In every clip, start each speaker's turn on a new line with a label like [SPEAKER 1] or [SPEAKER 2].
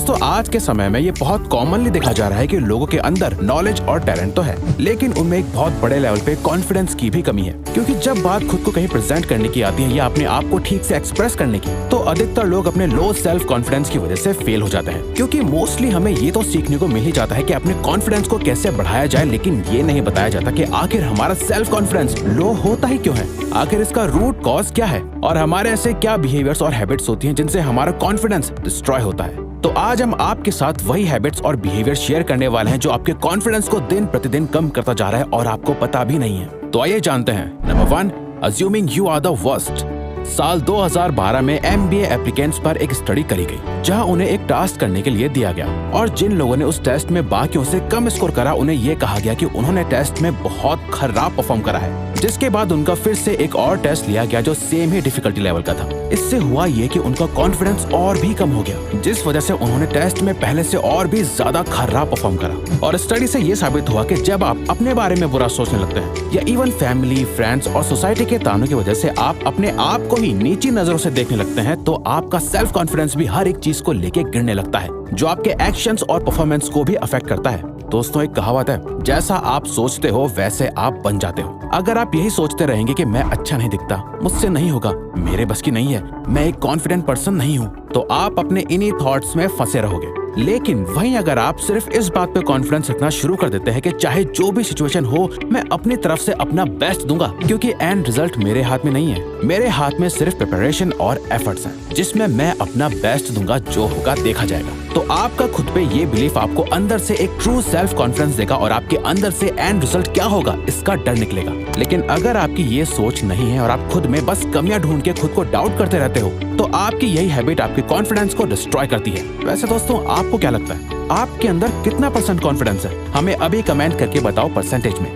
[SPEAKER 1] दोस्तों आज के समय में ये बहुत कॉमनली देखा जा रहा है कि लोगों के अंदर नॉलेज और टैलेंट तो है, लेकिन उनमें एक बहुत बड़े लेवल पे कॉन्फिडेंस की भी कमी है। क्योंकि जब बात खुद को कहीं प्रेजेंट करने की आती है या अपने आप को ठीक से एक्सप्रेस करने की, तो अधिकतर लोग अपने लो सेल्फ कॉन्फिडेंस की वजह से फेल हो जाते हैं। क्योंकि मोस्टली हमें ये तो सीखने को मिल ही जाता है कि अपने कॉन्फिडेंस को कैसे बढ़ाया जाए, लेकिन ये नहीं बताया जाता कि आखिर हमारा सेल्फ कॉन्फिडेंस लो होता ही क्यों है, आखिर इसका रूट कॉज क्या है और हमारे ऐसे क्या बिहेवियर्स और हैबिट्स होती हैं जिनसे हमारा कॉन्फिडेंस डिस्ट्रॉय होता है। तो आज हम आपके साथ वही हैबिट्स और बिहेवियर शेयर करने वाले हैं जो आपके कॉन्फिडेंस को दिन प्रतिदिन कम करता जा रहा है और आपको पता भी नहीं है। तो आइए जानते हैं। Number 1, assuming you are the worst. साल 2012 में MBA एप्लीकेंट्स पर एक स्टडी करी गई, जहां उन्हें एक टास्क करने के लिए दिया गया और जिन लोगों ने उस टेस्ट में बाकियों से कम स्कोर करा, उन्हें ये कहा गया कि उन्होंने टेस्ट में बहुत खराब परफॉर्म करा है। जिसके बाद उनका फिर से एक और टेस्ट लिया गया जो सेम ही डिफिकल्टी लेवल का था। इससे हुआ ये कि उनका कॉन्फिडेंस और भी कम हो गया, जिस वजह से उन्होंने टेस्ट में पहले से और भी ज्यादा खराब परफॉर्म करा। और स्टडी से ये साबित हुआ कि जब आप अपने बारे में बुरा सोचने लगते हैं या इवन फैमिली, फ्रेंड्स और सोसाइटी के तानों की वजह से आप अपने आप को ही नीची नजरों से देखने लगते हैं, तो आपका सेल्फ कॉन्फिडेंस भी हर एक चीज को लेके गिरने लगता है, जो आपके एक्शंस और परफॉर्मेंस को भी अफेक्ट करता है। दोस्तों एक कहावत है, जैसा आप सोचते हो वैसे आप बन जाते हो। अगर आप यही सोचते रहेंगे कि मैं अच्छा नहीं दिखता, मुझसे नहीं होगा, मेरे बस की नहीं है, मैं एक कॉन्फिडेंट पर्सन नहीं हूँ, तो आप अपने इन्हीं थॉट्स में फंसे रहोगे। लेकिन वहीं अगर आप सिर्फ इस बात पे कॉन्फिडेंस रखना शुरू कर देते हैं कि चाहे जो भी सिचुएशन हो, मैं अपनी तरफ से अपना बेस्ट दूंगा, क्योंकि एंड रिजल्ट मेरे हाथ में नहीं है, मेरे हाथ में सिर्फ प्रिपरेशन और एफर्ट्स हैं, जिसमें मैं अपना बेस्ट दूंगा, जो होगा देखा जाएगा। तो आपका खुद पे ये बिलीफ आपको अंदर से एक ट्रू सेल्फ कॉन्फिडेंस देगा और आपके अंदर से एंड रिजल्ट क्या होगा इसका डर निकलेगा। लेकिन अगर आपकी ये सोच नहीं है और आप खुद में बस कमियां ढूंढ के खुद को डाउट करते रहते हो, तो आपकी यही हैबिट आपके कॉन्फिडेंस को डिस्ट्रॉय करती है। वैसे दोस्तों आपको क्या लगता है, आपके अंदर कितना % कॉन्फिडेंस है? हमें अभी कमेंट करके बताओ परसेंटेज में।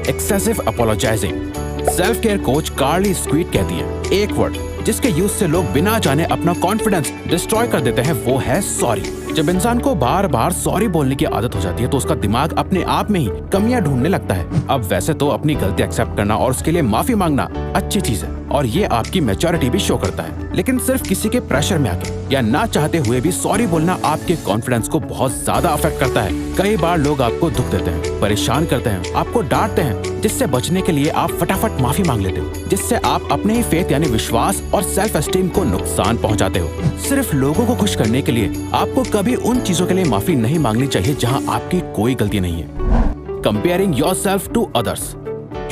[SPEAKER 1] Excessive apologising. Self care coach Carly Squeet कहती है, एक वर्ड जिसके यूज से लोग बिना जाने अपना कॉन्फिडेंस डिस्ट्रॉय कर देते हैं, वो है सॉरी। जब इंसान को बार बार सॉरी बोलने की आदत हो जाती है, तो उसका दिमाग अपने आप में ही कमियां ढूंढने लगता है। अब वैसे तो अपनी गलती एक्सेप्ट करना और उसके लिए माफी मांगना अच्छी चीज है और ये आपकी मैच्योरिटी भी शो करता है, लेकिन सिर्फ किसी के प्रेशर में आके या ना चाहते हुए भी सॉरी बोलना आपके कॉन्फिडेंस को बहुत ज्यादा अफेक्ट करता है। कई बार लोग आपको दुख देते हैं, परेशान करते हैं, आपको डांटते हैं, जिससे बचने के लिए आप फटाफट माफी मांग लेते हो, जिससे आप अपने ही फेथ यानी विश्वास और सेल्फ एस्टीम को नुकसान पहुंचाते हो। सिर्फ लोगों को खुश करने के लिए आपको कभी उन चीजों के लिए माफी नहीं मांगनी चाहिए जहां आपकी कोई गलती नहीं है। Comparing yourself to others.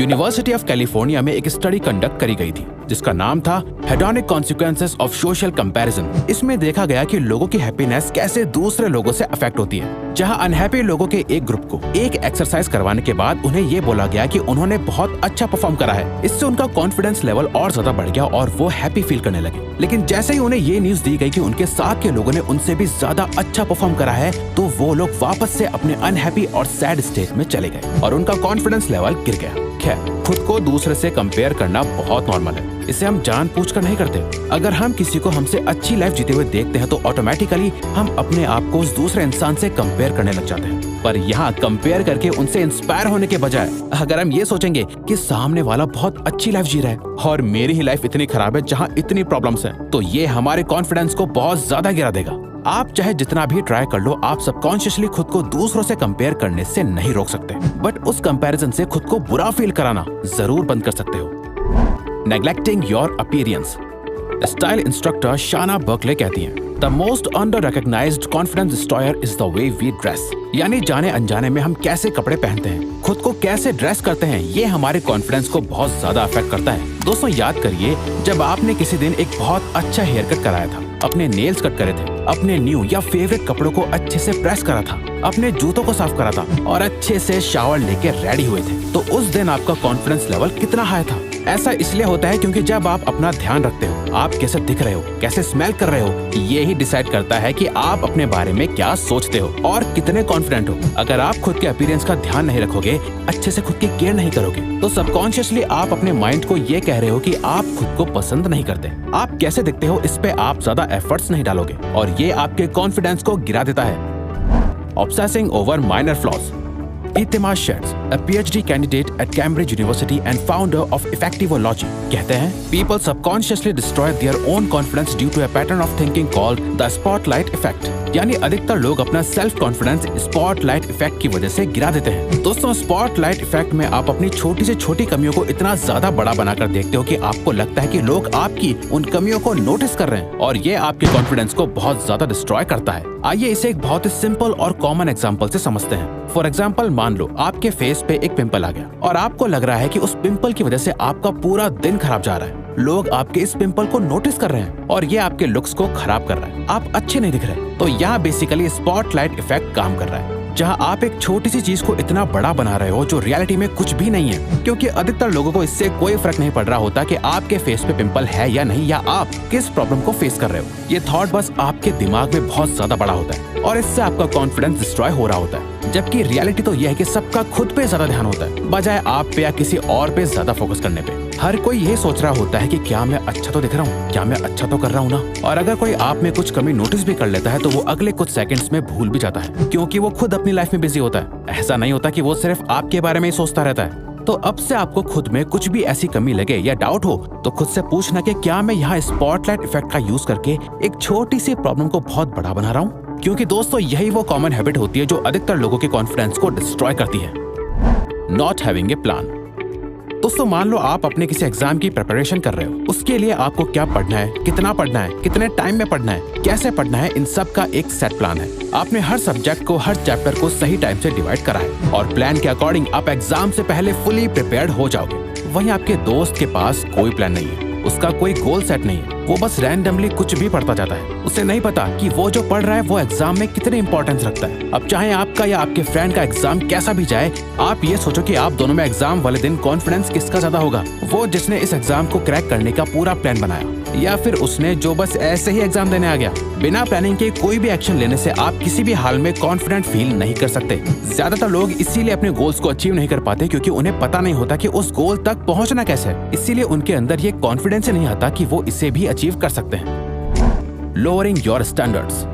[SPEAKER 1] University of California में एक स्टडी कंडक्ट करी गई थी जिसका नाम था hedonic consequences of social comparison. इसमें देखा गया कि लोगों की हैप्पीनेस कैसे दूसरे लोगों से अफेक्ट होती है। जहां अनहैप्पी लोगों के एक ग्रुप को एक एक्सरसाइज करवाने के बाद उन्हें ये बोला गया कि उन्होंने बहुत अच्छा परफॉर्म करा है। इससे उनका कॉन्फिडेंस लेवल और ज्यादा बढ़ गया और वो हैप्पी फील करने लगे। लेकिन जैसे ही उन्हें ये न्यूज दी गई कि उनके साथ के लोगों ने उनसे भी ज्यादा अच्छा परफॉर्म करा है, तो वो लोग वापस से अपने अनहैप्पी और सैड स्टेट में चले गए और उनका कॉन्फिडेंस लेवल गिर गया। खैर, खुद को दूसरे से कंपेयर करना बहुत नॉर्मल है, इसे हम जानबूझकर नहीं करते। अगर हम किसी को हमसे अच्छी लाइफ जीते हुए देखते हैं, तो ऑटोमेटिकली हम अपने आप को उस दूसरे इंसान से कंपेयर करने लग जाते हैं। पर यहाँ कंपेयर करके उनसे इंस्पायर होने के बजाय अगर हम ये सोचेंगे कि सामने वाला बहुत अच्छी लाइफ जी रहा है और मेरी ही लाइफ इतनी खराब है जहाँ इतनी प्रॉब्लम्स हैं, तो ये हमारे कॉन्फिडेंस को बहुत ज्यादा गिरा देगा। आप चाहे जितना भी ट्राई कर लो, आप सबकॉन्शियसली खुद को दूसरों से कंपेयर करने से नहीं रोक सकते, बट उस कंपैरिजन से खुद को बुरा फील कराना जरूर बंद कर सकते हो। Neglecting your appearance. Style instructor Shana Berkeley कहती हैं, the most under recognised confidence destroyer is the way we dress. यानी जाने अनजाने में हम कैसे कपड़े पहनते हैं, खुद को कैसे ड्रेस करते हैं, ये हमारे कॉन्फिडेंस को बहुत ज्यादा अफेक्ट करता है। दोस्तों याद करिए, जब आपने किसी दिन एक बहुत अच्छा हेयर कट कराया था, अपने नेल्स कट करे थे, अपने न्यू या फेवरेट कपड़ों को अच्छे से प्रेस करा था, अपने जूतों को साफ करा था और अच्छे से शावर लेके रेडी हुए थे, तो उस दिन आपका कॉन्फिडेंस लेवल कितना हाई था। ऐसा इसलिए होता है क्योंकि जब आप अपना ध्यान रखते हो, आप कैसे दिख रहे हो, कैसे स्मेल कर रहे हो, ये ही डिसाइड करता है कि आप अपने बारे में क्या सोचते हो और कितने कॉन्फिडेंट हो। अगर आप खुद के अपीयरेंस का ध्यान नहीं रखोगे, अच्छे से खुद की केयर नहीं करोगे, तो सबकॉन्शियसली आप अपने माइंड को ये कह रहे हो कि आप खुद को पसंद नहीं करते। आप कैसे दिखते हो, इस पे आप ज्यादा एफर्ट्स नहीं डालोगे और ये आपके कॉन्फिडेंस को गिरा देता है। Obsessing over minor flaws. Itamar Sheds, a PhD candidate at Cambridge University and founder of Effectivology, कहते हैं, people subconsciously destroy their own confidence due to a pattern of thinking called the spotlight effect. यानी अधिकतर लोग अपना self confidence spotlight effect की वजह से गिरा देते हैं। दोस्तों, स्पॉटलाइट इफेक्ट में आप अपनी छोटी से छोटी कमियों को इतना ज्यादा बड़ा बनाकर देखते हो कि आपको लगता है कि लोग आपकी उन कमियों को नोटिस कर रहे हैं, और ये आपके कॉन्फिडेंस को बहुत ज्यादा डिस्ट्रॉय करता है। आइए इसे एक बहुत ही सिंपल और कॉमन एग्जांपल से समझते हैं। फॉर एग्जांपल, मान लो आपके फेस पे एक पिंपल आ गया और आपको लग रहा है कि उस पिंपल की वजह से आपका पूरा दिन खराब जा रहा है। लोग आपके इस पिंपल को नोटिस कर रहे हैं और ये आपके लुक्स को खराब कर रहा है, आप अच्छे नहीं दिख रहे। तो यहाँ बेसिकली स्पॉटलाइट इफेक्ट काम कर रहा है, जहाँ आप एक छोटी सी चीज को इतना बड़ा बना रहे हो जो रियलिटी में कुछ भी नहीं है। क्योंकि अधिकतर लोगों को इससे कोई फर्क नहीं पड़ रहा होता कि आपके फेस पे पिंपल है या नहीं, या आप किस प्रॉब्लम को फेस कर रहे हो। ये थॉट बस आपके दिमाग में बहुत ज्यादा बड़ा होता है और इससे आपका कॉन्फिडेंस डिस्ट्रॉय हो रहा होता है। जबकि रियलिटी तो यह है कि सबका खुद पे ज्यादा ध्यान होता है, बजाय आप पे या किसी और पे ज्यादा फोकस करने पे। हर कोई ये सोच रहा होता है कि क्या मैं अच्छा तो दिख रहा हूँ, क्या मैं अच्छा तो कर रहा हूँ ना। और अगर कोई आप में कुछ कमी नोटिस भी कर लेता है तो वो अगले कुछ सेकंड्स में भूल भी जाता है, क्योंकि वो खुद अपनी लाइफ में बिजी होता है। ऐसा नहीं होता कि वो सिर्फ आपके बारे में ही सोचता रहता है। तो अब से आपको खुद में कुछ भी ऐसी कमी लगे या डाउट हो तो खुद से पूछना कि क्या मैं यहाँ स्पॉटलाइट इफेक्ट का यूज करके एक छोटी सी प्रॉब्लम को बहुत बड़ा बना रहा हूँ। क्योंकि दोस्तों, यही वो कॉमन हैबिट होती है जो अधिकतर लोगों के कॉन्फिडेंस को डिस्ट्रॉय करती है। Not having a plan. दोस्तों, मान लो आप अपने किसी एग्जाम की प्रिपरेशन कर रहे हो। उसके लिए आपको क्या पढ़ना है, कितना पढ़ना है, कितने टाइम में पढ़ना है, कैसे पढ़ना है, इन सब का एक सेट प्लान है। आपने हर सब्जेक्ट को, हर चैप्टर को सही टाइम से डिवाइड करा है और प्लान के अकॉर्डिंग आप एग्जाम से पहले फुली प्रिपेयर्ड हो जाओगे। वहीं आपके दोस्त के पास कोई प्लान नहीं है, उसका कोई गोल सेट नहीं है, वो बस रैंडमली कुछ भी पढ़ता जाता है। उसे नहीं पता कि वो जो पढ़ रहा है वो एग्जाम में कितने इंपॉर्टेंस रखता है। अब चाहे आपका या आपके फ्रेंड का एग्जाम कैसा भी जाए, आप ये सोचो कि आप दोनों में एग्जाम वाले दिन कॉन्फिडेंस किसका ज्यादा होगा, वो जिसने इस एग्जाम को क्रैक करने का पूरा प्लान बनाया, या फिर उसने जो बस ऐसे ही एग्जाम देने आ गया। बिना प्लानिंग के कोई भी एक्शन लेने से आप किसी भी हाल में कॉन्फिडेंट फील नहीं कर सकते। ज्यादातर लोग इसीलिए अपने गोल्स को अचीव नहीं कर पाते क्योंकि उन्हें पता नहीं होता कि उस गोल तक पहुंचना कैसे है। इसीलिए उनके अंदर ये कॉन्फिडेंस नहीं आता कि वो इसे भी अचीव कर सकते हैं। Lowering your standards.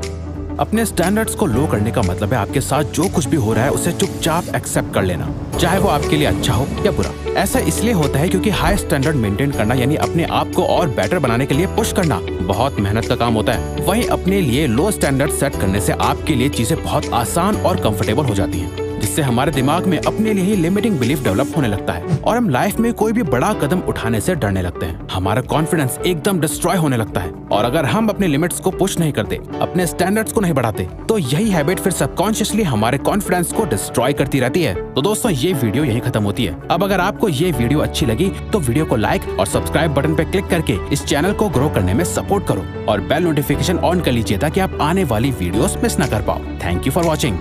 [SPEAKER 1] अपने स्टैंडर्ड्स को लो करने का मतलब है आपके साथ जो कुछ भी हो रहा है उसे चुपचाप एक्सेप्ट कर लेना, चाहे वो आपके लिए अच्छा हो या बुरा। ऐसा इसलिए होता है क्योंकि हाई स्टैंडर्ड मेंटेन करना यानी अपने आप को और बेटर बनाने के लिए पुश करना बहुत मेहनत का काम होता है। वहीं अपने लिए लो स्टैंडर्ड सेट करने से आपके लिए चीजें बहुत आसान और कंफर्टेबल हो जाती हैं, जिससे हमारे दिमाग में अपने लिए ही लिमिटिंग बिलीफ डेवलप होने लगता है और हम लाइफ में कोई भी बड़ा कदम उठाने से डरने लगते हैं। हमारा कॉन्फिडेंस एकदम डिस्ट्रॉय होने लगता है और अगर हम अपने लिमिट्स को पुश नहीं करते, अपने स्टैंडर्ड्स को नहीं बढ़ाते, तो यही हैबिट फिर सबकॉन्शियसली हमारे कॉन्फिडेंस को डिस्ट्रॉय करती रहती है। तो दोस्तों, ये वीडियो यहीं खत्म होती है। अब अगर आपको ये वीडियो अच्छी लगी तो वीडियो को लाइक और सब्सक्राइब बटन पे क्लिक करके इस चैनल को ग्रो करने में सपोर्ट करो और बेल नोटिफिकेशन ऑन कर लीजिए ताकि आप आने वाली वीडियोस मिस ना कर पाओ। Thank you for watching.